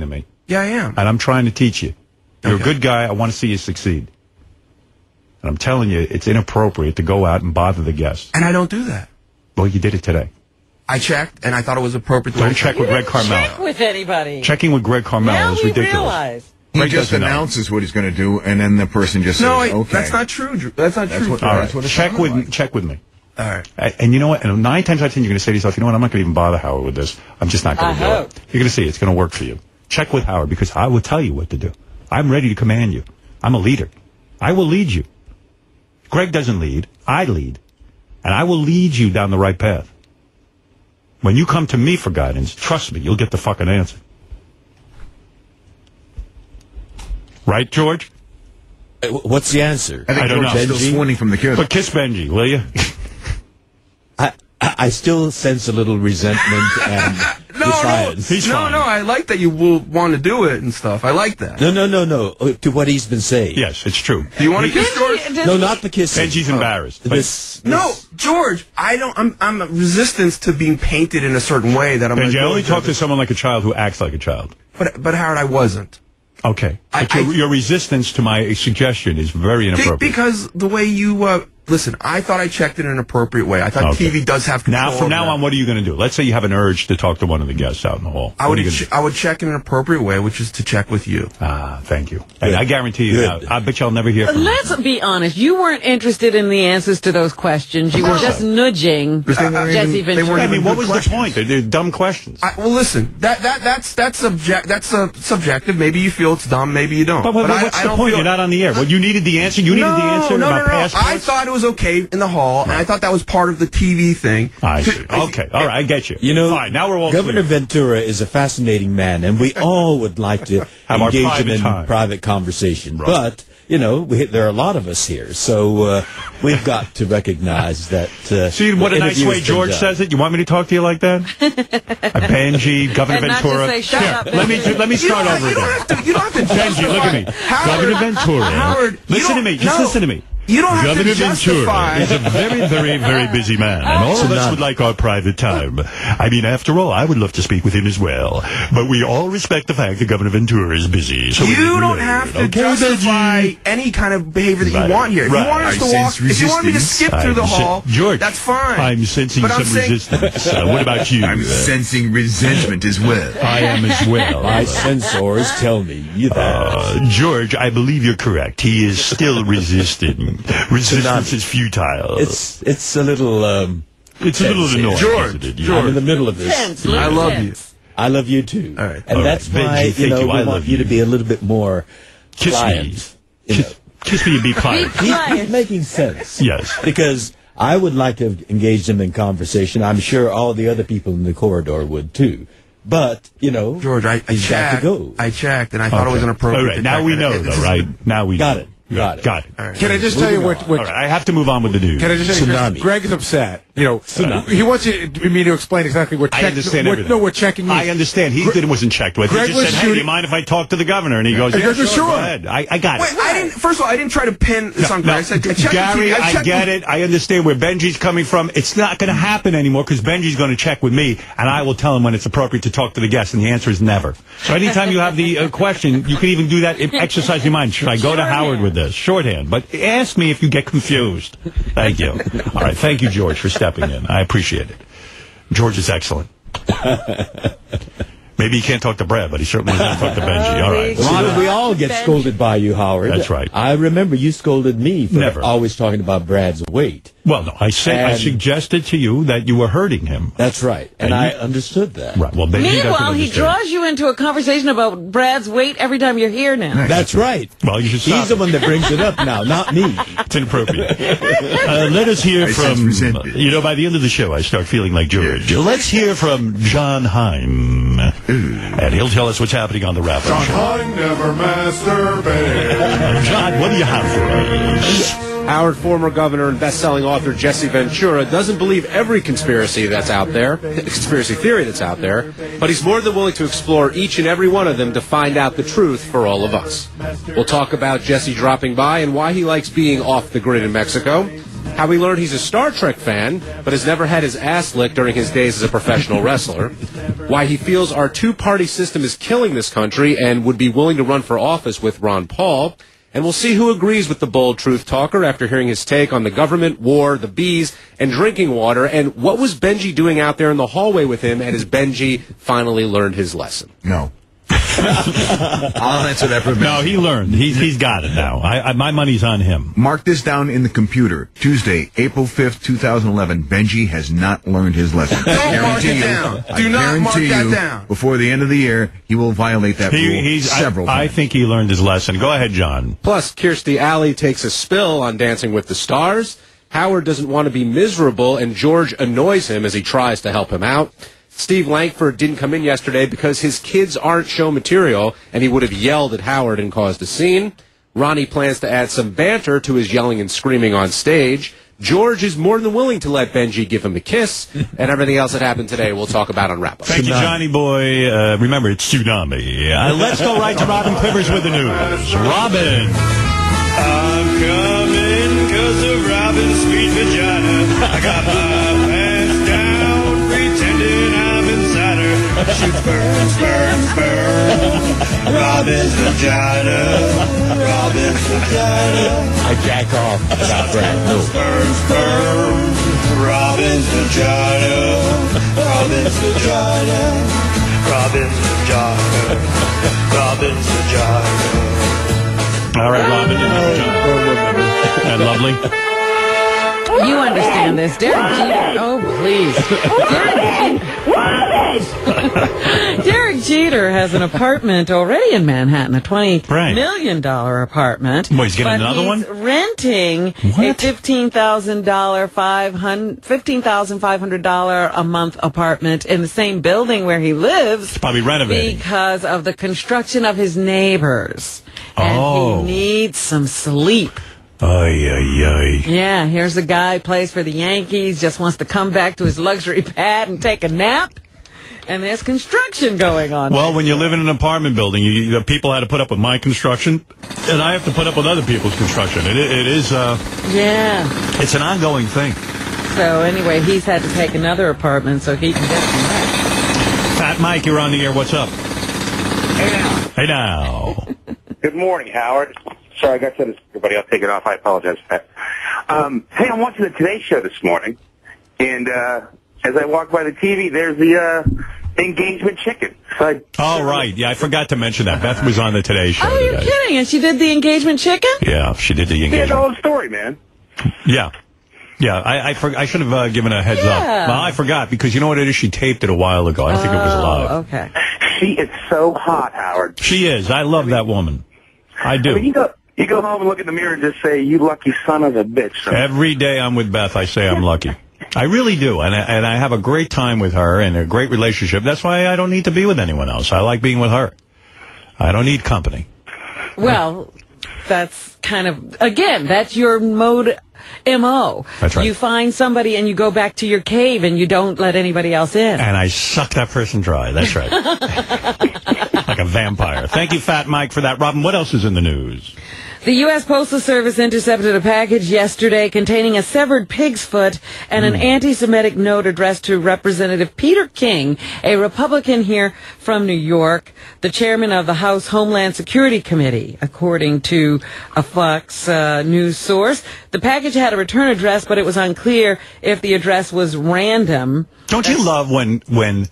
to me. Yeah, I am. And I'm trying to teach you. You're Okay. a good guy. I want to see you succeed. And I'm telling you, it's inappropriate to go out and bother the guests. And I don't do that. Well, you did it today. I checked, and I thought it was appropriate. Don't check with Greg Check Carmel. with anybody. Checking with Greg Carmel Now is we ridiculous. realize. He Greg just doesn't know. announces what he's going to do, and then the person just No, says, okay. that's not true. Drew. That's not true. what- All That's right, it check sounded with like. check with me. All right. And you know what? And 9 times out of 10, you're going to say to yourself, you know what? I'm not going to even bother Howard with this. I'm just not going to do hope. it. You're going to see it's going to work for you. Check with Howard because I will tell you what to do. I'm ready to command you. I'm a leader. I will lead you. Greg doesn't lead. I lead. And I will lead you down the right path. When you come to me for guidance, trust me, you'll get the fucking answer. Right, George? What's the answer? I think I don't George is know. still swooning from the kiss. But kiss Benji, will you? I still sense a little resentment and defiance. He's fine. No, I like that you will want to do it and stuff. I like that. No. To what he's been saying. Yes, it's true. Do you want to kiss George? No, not the kissing. Benji's embarrassed. But No, George. I don't. I'm a resistance to being painted in a certain way that I'm. Benji, I gonna only go talk to someone like a child who acts like a child. But Howard, I wasn't. Okay. But your resistance to my suggestion is very inappropriate. Because the way you listen, I thought I checked in an appropriate way. I thought Okay. TV does have control. Now, from of now that. on, what are you going to do? Let's say you have an urge to talk to one of the guests out in the hall. I What would are you going to do? I would check in an appropriate way, which is to check with you. Ah, thank you. And I guarantee you Good. now, I bet you I'll never hear from you. Let's be honest. You weren't interested in the answers to those questions. You were just nudging Because they weren't Jesse even- they Ventura. weren't I even mean, what good was the questions. point? They're dumb questions. Well, listen. That's subjective. Maybe you feel it's dumb. Maybe you don't. But what's I the don't point? feel- You're not on the air. Well, you needed the answer. You needed the answer No, about passports? I thought it was okay in the hall, and I thought that was part of the TV thing. I see. Okay. All right. I get you. You know, Fine. Now we're all Governor clear. Ventura is a fascinating man, and we all would like to Have our engage him private in time. private conversation. Right. But, you know, there are a lot of us here, so we've got to recognize that. See what a nice interview way has been George done. says it? You want me to talk to you like that? Benji, Governor And not Ventura. to say, shut up. Let me start over You don't again. have to. You don't have to. Benji, look at me. Howard, Governor Ventura. Howard, you listen to don't- me. Just no. listen to me. You don't have Governor to justify. Ventura is a very, very, very busy man, and all of us would like our private time. I mean, after all, I would love to speak with him as well. But we all respect the fact that Governor Ventura is busy. So we You don't relate. have to Okay, justify Benji? any kind of behavior that Right, you want here. If right. you want us I to sense walk, if you want me to resistance. skip through the hall, George, that's fine. I'm sensing But I'm some saying- resistance. What about you? I'm sensing resentment as well. I am as well. My sensors tell me that. George, I believe you're correct. He is still resisting. Resistance is futile. It's a little. It's a little annoying, George, isn't it? George. I'm in the middle of this. Tense, I love you. tense. I love you too. All right. And All that's right. why Benji, thank you. we I want love you to you. be a little bit more Kiss me. pliant. You know. Kiss me and be pliant. He's making sense. Yes. Because I would like to engage him in conversation. I'm sure all the other people in the corridor would too. But, you know, George, I he's got to checked. go. I checked, and I thought it was inappropriate. All right. to Now check we it. know, It's though, just- right? Now we Got know. it. Got it. Got it. All right. Can I just tell you what All right. I have to move on with the news. Can I just say, Tsunami. Greg is upset. You know, he wants me to explain exactly what. I understand everything. No, what checking means. I understand. He wasn't checked with. Greg He was just said, hey, do you shooting- mind if I talk to the governor? And he goes, yeah, Sure. sure. Go ahead. I got Wait, it. I didn't. First of all, I didn't try to pin this on Greg. I said, I checked Gary, with you. I checked get with- it. I understand where Benji's coming from. It's not going to happen anymore because Benji's going to check with me, and I will tell him when it's appropriate to talk to the guest, and the answer is never. So anytime you have the question, you can even do that. Exercise your mind. Should I go to Howard with this? Shorthand. But ask me if you get confused. Thank you. All right. Thank you, George, for stepping in. I appreciate it. George is excellent. Maybe he can't talk to Brad, but he certainly can talk to Benji. All right. Ronald, we all get Benji. scolded by you, Howard. That's right. I remember you scolded me for Never. always talking about Brad's weight. Well, no, I And- suggested to you that you were hurting him. That's right. And And I you- understood that. Right. Well, Benji doesn't Meanwhile, he understand. draws you into a conversation about Brad's weight every time you're here now. That's right. Well, you should stop He's the it. one that brings it up now, not me. It's inappropriate. Let us hear I sense from, resentment. by the end of the show, I start feeling like George. Let's hear from John Hein. And he'll tell us what's happening on the wrap-up show. I never masturbate. John, what do you have for us? Howard, former governor and best-selling author Jesse Ventura doesn't believe every conspiracy that's out there, conspiracy theory that's out there, but he's more than willing to explore each and every one of them to find out the truth for all of us. We'll talk about Jesse dropping by and why he likes being off the grid in Mexico, how he learned he's a Star Trek fan, but has never had his ass licked during his days as a professional wrestler, why he feels our two-party system is killing this country and would be willing to run for office with Ron Paul. And we'll see who agrees with the bold truth talker after hearing his take on the government, war, the bees, and drinking water. And what was Benji doing out there in the hallway with him, and has Benji finally learned his lesson? No. I'll answer that for Benji. No, he learned. He's got it now. My money's on him. Mark this down in the computer. Tuesday, April 5th, 2011. Benji has not learned his lesson. Don't mark it down. Do not mark that down. Before the end of the year, he will violate that rule several times. I think he learned his lesson. Go ahead, John. Plus, Kirstie Alley takes a spill on Dancing with the Stars. Howard doesn't want to be miserable, and George annoys him as he tries to help him out. Steve Langford didn't come in yesterday because his kids aren't show material, and he would have yelled at Howard and caused a scene. Ronnie plans to add some banter to his yelling and screaming on stage. George is more than willing to let Benji give him a kiss, and everything else that happened today we'll talk about on Wrap Up. Thank you, Johnny Boy. Remember, it's Tsunami. Let's go right to Robin Quivers with the news. Robin. I'm coming because of Robin's sweet vagina. I got my pants down, pretending I'm inside her. Shoot, burn, burn, burn. Robin's vagina. Robin's vagina. I jack off about Brad. No. Burn, burn. Robin's vagina. Robin's vagina. Robin's vagina. Robin's vagina. All right, Robin. And lovely. You understand this. Derek Jeter. Oh, please. Derek Jeter has an apartment already in Manhattan, a $20 million apartment. Boy, he's getting another one? He's renting a $15,500 a month apartment in the same building where he lives. It's probably renovating. Because of the construction of his neighbors. And he needs some sleep. Yeah, here's a guy who plays for the Yankees, just wants to come back to his luxury pad and take a nap. And there's construction going on. Well, when you live in an apartment building, the people had to put up with my construction, and I have to put up with other people's construction. It is, it's an ongoing thing. So anyway, he's had to take another apartment so he can get some rest. Fat Mike, you're on the air. What's up? Hey now. Hey now. Good morning, Howard. Sorry, I got to this. Everybody, I'll take it off. I apologize for that. Hey, I'm watching the Today Show this morning, and as I walk by the TV, there's the engagement chicken. So right. Yeah, I forgot to mention that. Beth was on the Today Show today. You're kidding. And she did the engagement chicken? Yeah, she did the engagement. Yeah, the whole story, man. Yeah. Yeah, I should have given a heads up. Well, I forgot, because you know what it is? She taped it a while ago. I think it was live. Okay. She is so hot, Howard. She is. I love that woman. I do. I mean, you go home and look in the mirror and just say, you lucky son of a bitch. So. Every day I'm with Beth, I say I'm lucky. I really do, and I have a great time with her and a great relationship. That's why I don't need to be with anyone else. I like being with her. I don't need company. Well, that's kind of, again, that's your MO. That's right. You find somebody and you go back to your cave and you don't let anybody else in. And I suck that person dry. That's right. Like a vampire. Thank you, Fat Mike, for that. Robin, what else is in the news? The U.S. Postal Service intercepted a package yesterday containing a severed pig's foot and an anti-Semitic note addressed to Representative Peter King, a Republican here from New York, the chairman of the House Homeland Security Committee, according to a Fox News source. The package had a return address, but it was unclear if the address was random. Don't you love when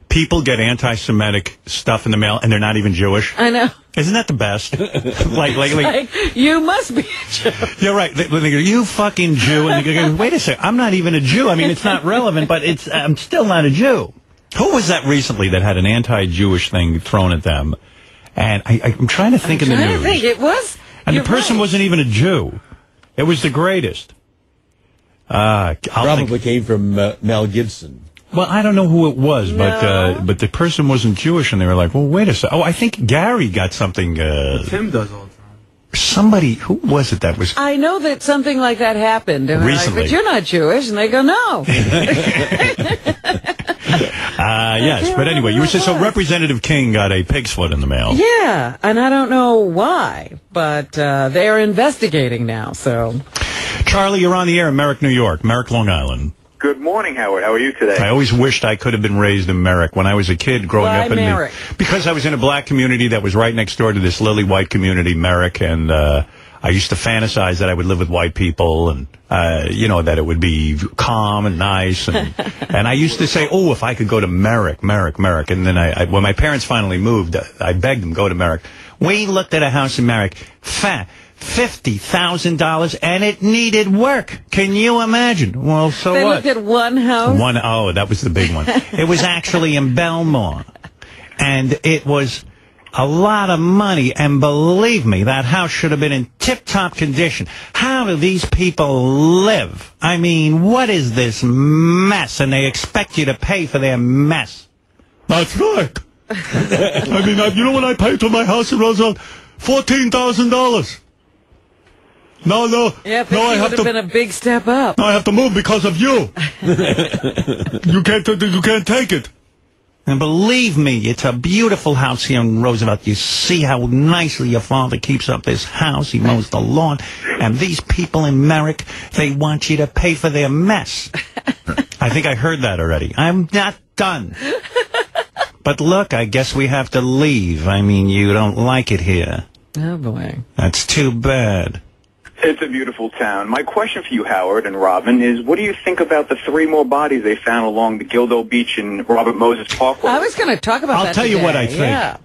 people get anti-Semitic stuff in the mail and they're not even Jewish? I know. Isn't that the best? like, you must be a Jew. You're right. They go, you fucking Jew. And they go, wait a second, I'm not even a Jew. I mean, it's not relevant, but I'm still not a Jew. Who was that recently that had an anti-Jewish thing thrown at them? And I'm trying to think in the news. It was. And the person wasn't even a Jew. It was the greatest. Probably came from Mel Gibson. Well, I don't know who it was, but the person wasn't Jewish, and they were like, well, wait a second. Oh, I think Gary got something. Tim does all the time. Somebody, who was it that was? I know that something like that happened. And recently. Like, but you're not Jewish. And they go, no. Yes, but anyway, you were saying, so Representative King got a pig's foot in the mail. Yeah, and I don't know why, but they are investigating now, so. Charlie, you're on the air in Merrick, New York. Merrick, Long Island. Good morning, Howard. How are you today? I always wished I could have been raised in Merrick when I was a kid growing Why up in Merrick? because I was in a black community that was right next door to this lily white community, Merrick, and I used to fantasize that I would live with white people and that it would be calm and nice and I used to say, oh, if I could go to Merrick, and then I when my parents finally moved, I begged them go to Merrick. We looked at a house in Merrick, $50,000, and it needed work. Can you imagine? Well, so They what? looked at one house? Oh, that was the big one. It was actually in Belmore, and it was a lot of money, and believe me, that house should have been in tip-top condition. How do these people live? I mean, what is this mess? And they expect you to pay for their mess. That's right. I mean, you know what I paid for my house in Roosevelt? $14,000. No. Yeah, no, I would have been a big step up. No, I have to move because of you. You can't take it. And believe me, it's a beautiful house here in Roosevelt. You see how nicely your father keeps up this house. He mows the lawn. And these people in Merrick, they want you to pay for their mess. I think I heard that already. I'm not done. But look, I guess we have to leave. I mean, you don't like it here. Oh, boy. That's too bad. It's a beautiful town. My question for you, Howard and Robin, is what do you think about the 3 more bodies they found along the Gildo Beach and Robert Moses Parkway? I was going to talk about that I'll tell you what I today. think. Yeah.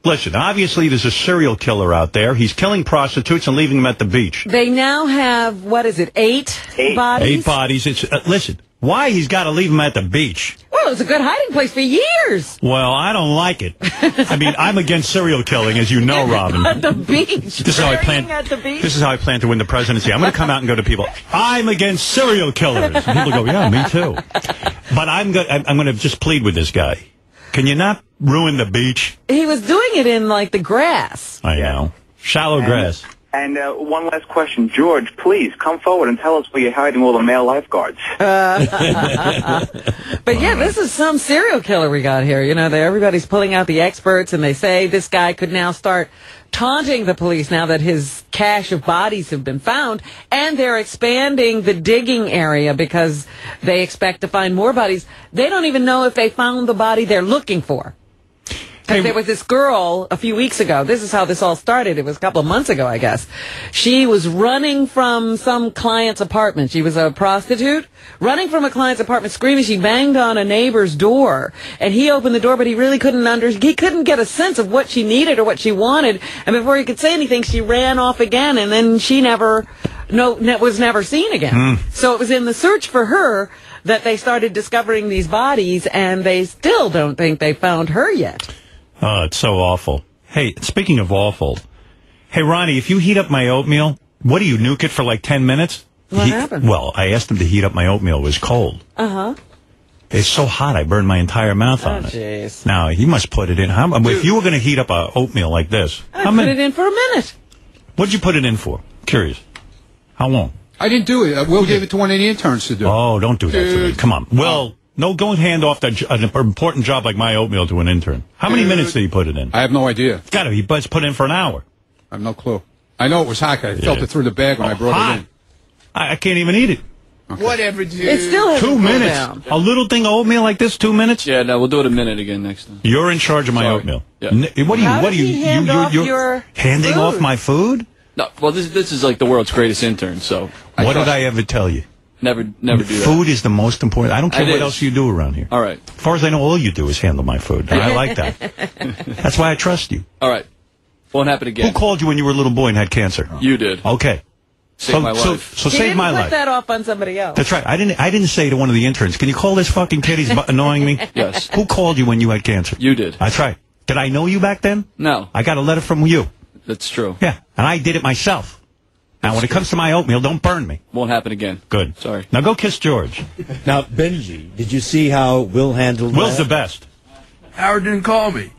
Listen, obviously there's a serial killer out there. He's killing prostitutes and leaving them at the beach. They now have, what is it, 8 bodies? 8 bodies. It's listen, why he's got to leave them at the beach? Well, it was a good hiding place for years. Well, I don't like it. I mean, I'm against serial killing, as you know, Robin. At the beach. This is how I plan. At the beach. This is how I plan to win the presidency. I'm going to come out and go to people. I'm against serial killers. And people go, yeah, me too. But I'm going to just plead with this guy. Can you not ruin the beach? He was doing it in, like, the grass. I know. Shallow grass. And one last question. George, please come forward and tell us where you're hiding all the male lifeguards. But yeah, this is some serial killer we got here. You know, everybody's pulling out the experts, and they say this guy could now start taunting the police now that his cache of bodies have been found, and they're expanding the digging area because they expect to find more bodies. They don't even know if they found the body they're looking for. Because there was this girl a few weeks ago. This is how this all started. It was a couple of months ago, I guess. She was running from some client's apartment. She was a prostitute, running from a client's apartment, screaming. She banged on a neighbor's door, and he opened the door, but he really he couldn't get a sense of what she needed or what she wanted. And before he could say anything, she ran off again, and then she was never seen again. So it was in the search for her that they started discovering these bodies, and they still don't think they found her yet. Oh, it's so awful. Hey, speaking of awful, hey, Ronnie, if you heat up my oatmeal, what do you, nuke it for like 10 minutes? What happened? Well, I asked him to heat up my oatmeal. It was cold. Uh-huh. It's so hot, I burned my entire mouth on it. Jeez. Now, he must put it in. If you were going to heat up a oatmeal like this, I put it in for a minute. What'd you put it in for? Curious. How long? I didn't do it. Will gave it to one of the interns to do. Oh, don't do that to me. Come on. Well, no, don't hand off an important job like my oatmeal to an intern. How many minutes did he put it in? I have no idea. It's got to be. But it's put in for an hour. I have no clue. I know it was hot. I felt it through the bag when I brought hot. it in. I can't even eat it. Okay. Whatever, dude. It still hasn't 2 cooled minutes. down. A little thing of oatmeal like this, 2 minutes? Yeah, no, we'll do it a minute again next time. You're in charge of my oatmeal. Yeah. What are you? You're handing food? off my food? No, well, this is like the world's greatest intern, so. What did I ever tell you? Never do that. Food is the most important. I don't care what else you do around here. All right. As far as I know, all you do is handle my food. And I like that. That's why I trust you. All right. Won't happen again. Who called you when you were a little boy and had cancer? You did. Okay. Saved my life. So save my He didn't life. put that off on somebody else. That's right. I didn't say to one of the interns, can you call this fucking kid? He's annoying me. Yes. Who called you when you had cancer? You did. That's right. Did I know you back then? No. I got a letter from you. That's true. Yeah. And I did it myself. Now, when it comes to my oatmeal, don't burn me. Won't happen again. Good. Sorry. Now go kiss George. Now, Benji, did you see how Will handled Will's that? the best. Howard didn't call me.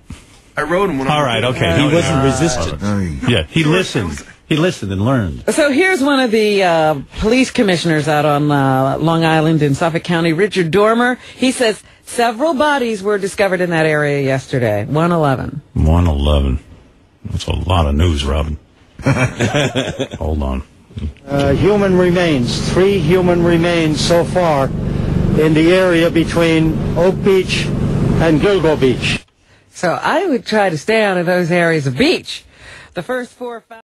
I wrote him when All right, okay. He wasn't resistant. Yeah, he listened. He listened and learned. So here's one of the police commissioners out on Long Island in Suffolk County, Richard Dormer. He says several bodies were discovered in that area yesterday. 111. 111. That's a lot of news, Robin. Hold on. Human remains. 3 human remains so far in the area between Oak Beach and Gilgo Beach. So I would try to stay out of those areas of beach. The first 4 or 5